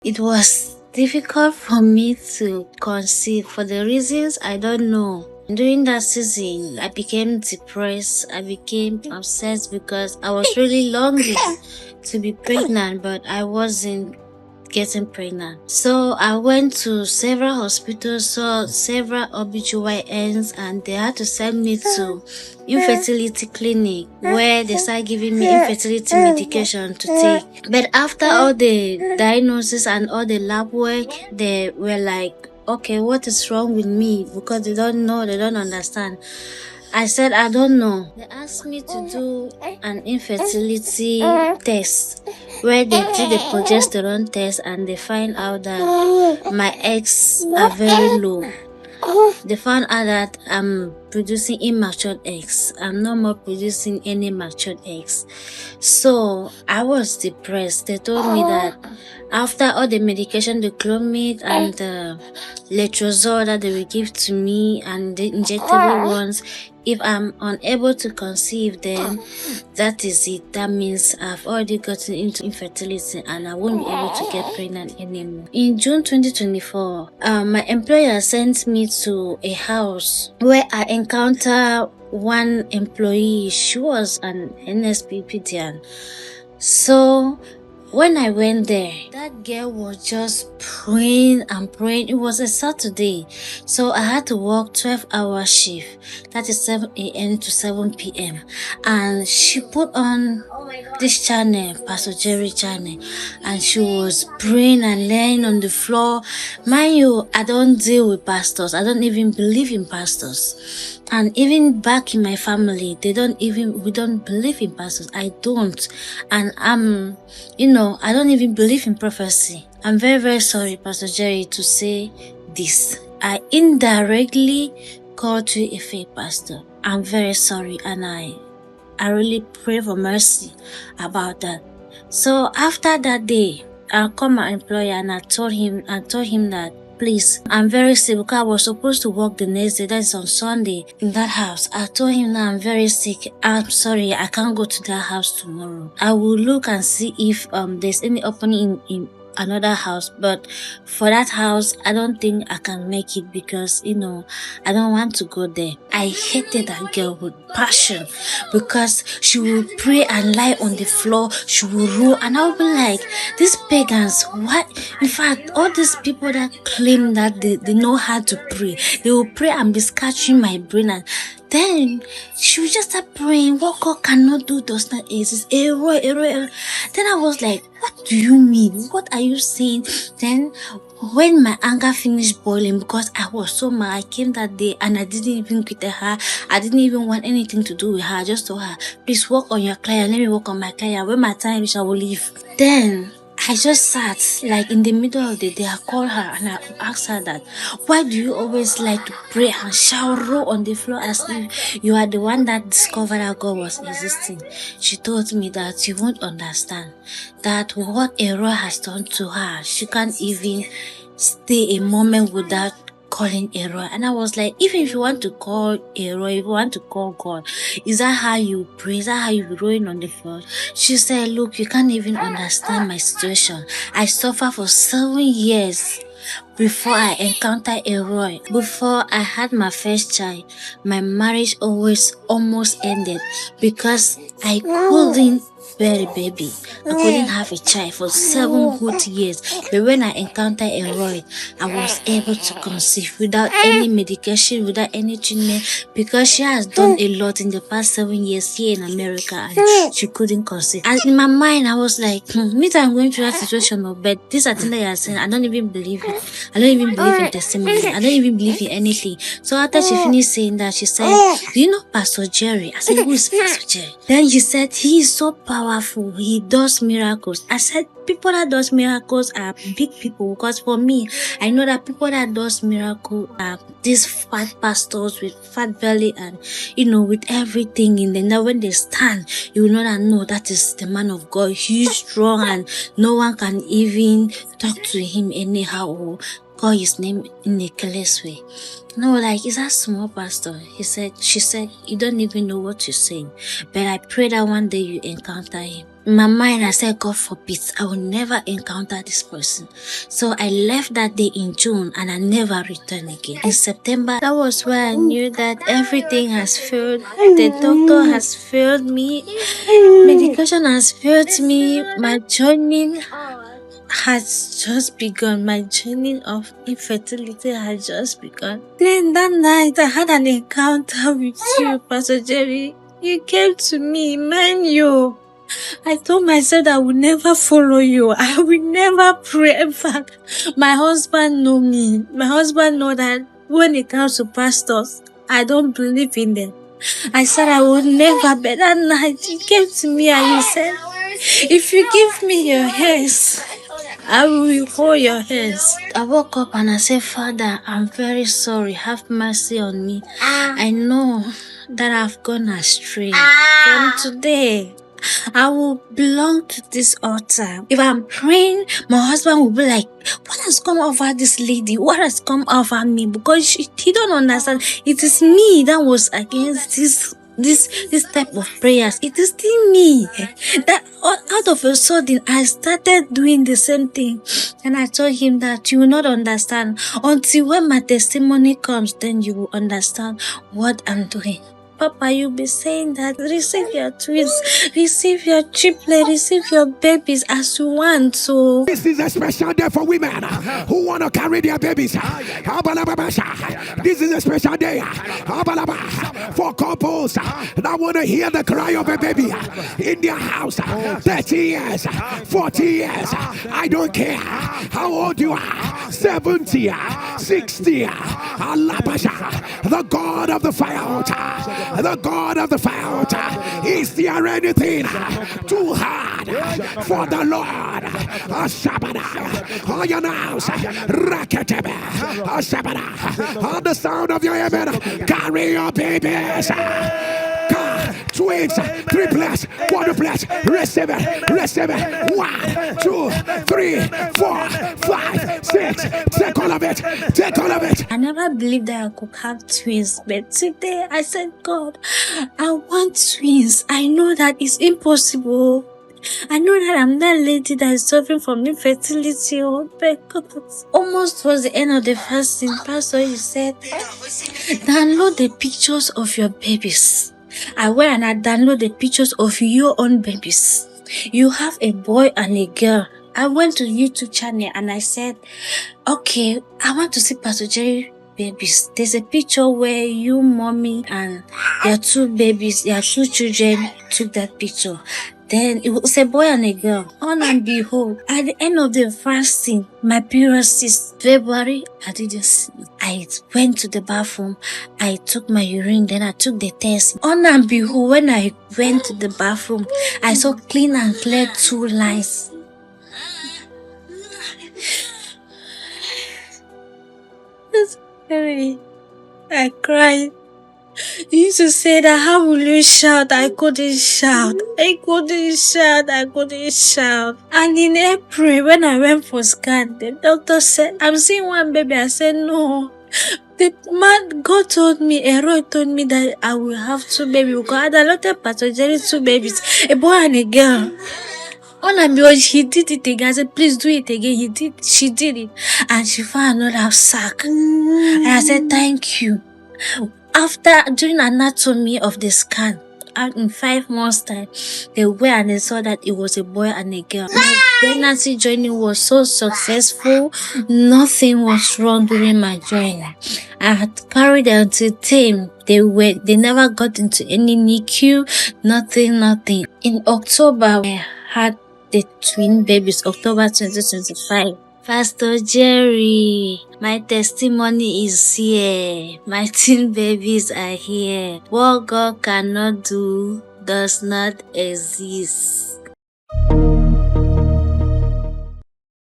It was difficult for me to conceive for the reasons I don't know. During that season, I became depressed. I became obsessed because I was really longing to be pregnant, but I wasn't getting pregnant. So I went to several hospitals, saw several OBGYNs, and they had to send me to infertility clinic where they started giving me infertility medication to take. But after all the diagnosis and all the lab work, they were like, okay, what is wrong with me? Because they don't know, they don't understand. I said, I don't know. They asked me to do an infertility test where they did a progesterone test and they find out that my eggs are very low. They found out that I'm producing immature eggs. I'm no more producing any matured eggs. So I was depressed. They told me that after all the medication, the Clomid and the letrozole that they will give to me and the injectable ones, if I'm unable to conceive, then that is it. That means I've already gotten into infertility and I won't be able to get pregnant anymore. In June 2024, my employer sent me to a house where I encountered one employee. She was an Nsppd. So when I went there, that girl was just praying and praying. It was a Saturday, so I had to work 12-hour shift. That is 7 a.m. to 7 p.m. And she put on this channel, Pastor Jerry channel, and she was praying and laying on the floor. Mind you, I don't deal with pastors. I don't even believe in pastors. And even back in my family, we don't believe in pastors. I don't. And I don't even believe in prophecy. I'm very, very sorry, Pastor Jerry, to say this. I indirectly called you a fake pastor. I'm very sorry, and I really pray for mercy about that. So after that day, I called my employer and I told him that, please, I'm very sick because I was supposed to work the next day, that is on Sunday, in that house. I told him that I'm very sick. I'm sorry, I can't go to that house tomorrow. I will look and see if there's any opening in another house, but for that house I don't think I can make it because I don't want to go there. I hated that girl with passion because she will pray and lie on the floor, she will roll, and I'll be like, these pagans, what? In fact, all these people that claim that they know how to pray, they will pray and be scratching my brain, and then she would just start praying, what God cannot do does not exist. El-Roi. Then I was like, what do you mean? What are you saying? Then when my anger finished boiling, because I was so mad, I came that day and I didn't even greet her. I didn't even want anything to do with her. I just told her, please work on your client. Let me work on my client. When my time is, I will leave. Then I just sat like in the middle of the day. I called her and I asked her that, why do you always like to pray and shout, roll on the floor as if you are the one that discovered that God was existing? She told me that you won't understand that what El-Roi has done to her, she can't even stay a moment without calling El-Roi. And I was like, even if you want to call El-Roi, if you want to call God, is that how you pray? Is that how you be rolling on the floor? She said, look, you can't even understand my situation. I suffered for 7 years before I encountered El-Roi. Before I had my first child, my marriage almost ended because I couldn't bear a baby. I couldn't have a child for 7 good years. But when I encountered El-Roi, I was able to conceive without any medication, without any treatment, because she has done a lot in the past 7 years here in America and she couldn't conceive. And in my mind, I was like, me too, I'm going through that situation, but this is thing that you are saying, I don't even believe it. I don't even believe in testimony. I don't even believe in anything. So after she finished saying that, she said, do you know Pastor Jerry? I said, who is Pastor Jerry? Then she said, he is so powerful. He does miracles. I said, people that does miracles are big people, because for me, I know that people that does miracles are these fat pastors with fat belly and with everything in them. Now when they stand, you will know that no, that is the man of God. He's strong and no one can even talk to him anyhow or call his name in a careless way. No, like, is that small pastor? She said, you don't even know what you're saying. But I pray that one day you encounter him. In my mind, I said, God forbid, I will never encounter this person. So I left that day in June and I never returned again. In September, that was where I knew that everything has failed. The doctor has failed me. Medication has failed me. My journey has just begun. My journey of infertility has just begun. Then that night, I had an encounter with you, Pastor Jerry. You came to me, man, you. I told myself that I would never follow you. I will never pray back. My husband know me. My husband know that when it comes to pastors, I don't believe in them. I said I would never, but that night you came to me and you said, if you give me your hands, I will hold your hands. I woke up and I said, Father, I'm very sorry. Have mercy on me. I know that I've gone astray. From today, I will belong to this altar. If I'm praying, my husband will be like, what has come over this lady? What has come over me? Because he don't understand. It is me that was against this type of prayers. It is still me that out of a sudden I started doing the same thing, and I told him that you will not understand until when my testimony comes, then you will understand what I'm doing. Papa, you'll be saying that receive your twins, receive your triplets, receive your babies as you want. So this is a special day for women who want to carry their babies. This is a special day for couples that want to hear the cry of a baby in their house. 30 years, 40 years, I don't care how old you are, 70, 60, the God of the fire altar. The God of the fire altar. Is there anything too hard for the Lord? On your nose, Rakatebe, on the sound of your amen, carry your babies. Twins, triplets, quadruplets, receive it. 1, 2, 3, 4, 5, 6. Take all of it. I never believed that I could have twins, but today I said, God, I want twins. I know that it's impossible. I know that I'm that lady that is suffering from infertility. Oh, because almost towards the end of the fasting, Pastor, he said, download the pictures of your babies. I went and I download the pictures of your own babies. You have a boy and a girl. I went to YouTube channel and I said, okay, I want to see Pastor Jerry babies. There's a picture where you, mommy, and your two babies, your two children took that picture. Then it was a boy and a girl. On and behold, at the end of the fasting, my period is February. I didn't see it. I went to the bathroom. I took my urine. Then I took the test. On and behold, when I went to the bathroom, I saw clean and clear 2 lines. I cried. You used to say that, how will you shout? I couldn't shout. And in April, when I went for scan, the doctor said, I'm seeing one baby. I said, no. The man, God told me, El-Roi told me that I will have 2 babies. Because I had a lot of Pastor Jerry, 2 babies, a boy and a girl. All I mean was he did it again. I said, please do it again. She did it. And she found another sack. And I said, thank you. After doing anatomy of the scan, in 5 months' time, they went and they saw that it was a boy and a girl. My pregnancy journey was so successful. Nothing was wrong during my journey. I had carried them to team. They never got into any NICU. Nothing. In October, I had the twin babies, October 2025. Pastor Jerry, my testimony is here. My twin babies are here. What God cannot do does not exist.